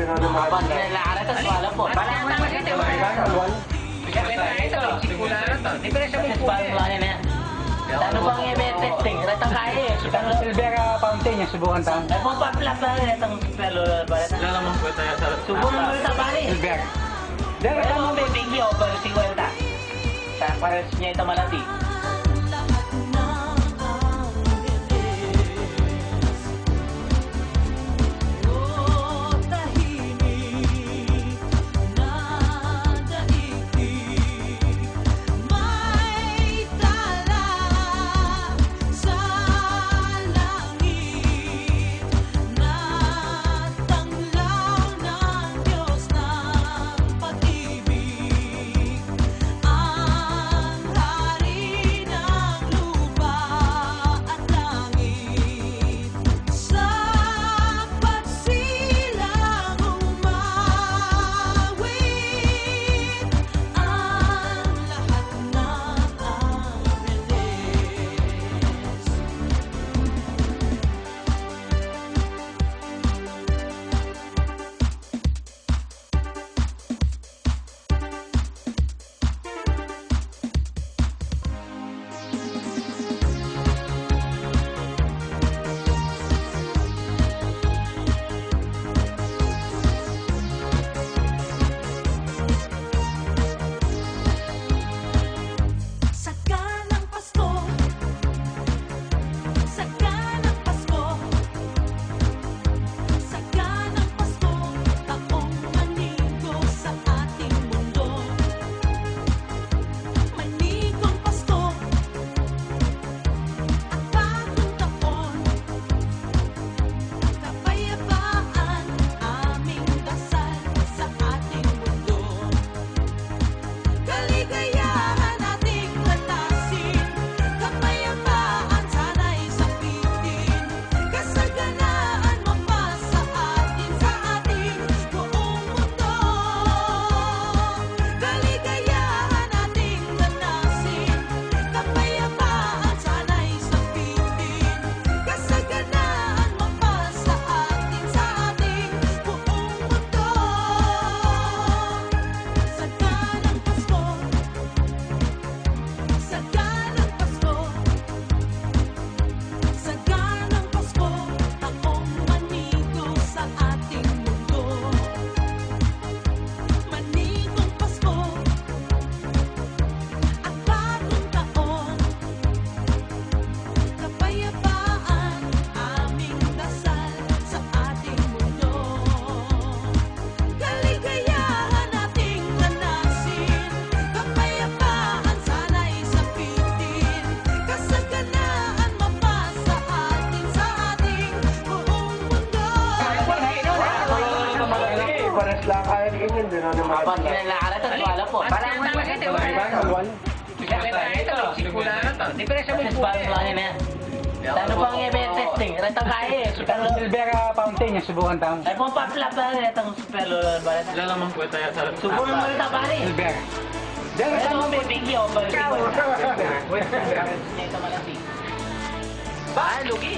Kapag nilakaran ito, swala po. Parang naman kasi, diba? Ito, simula na ito. Di ba na siya may Parang wala na yan. Ano bang i-bet testing? Retang kaya eh. Itang silver fountain yung subukan taon. Ay, pang paplap na rin itong pelo. Wala namang kwenta yan sa... Subukan mo rin sa bali. Silver. Pero mo may bigyo, pero 50. Sa pares niya ito malati. Pares lang kaya ni Ingin, din naman. Kapag nilakaran ito, swala po. Parang naman kasi, diba? Ito, simula na ito. Di ba na siya may Parang wala na yan. Ano bang i-bet testing? Retang kaya eh. Itang silver fountain yung subukan taon. Ay, pang paplap na rin itong pelo. Wala namang kwenta yan sa... Subukan mo rin sa bali. Silver. Pero mo may bigyo, pero 50. Pares niya ito malati. Ba, lugi.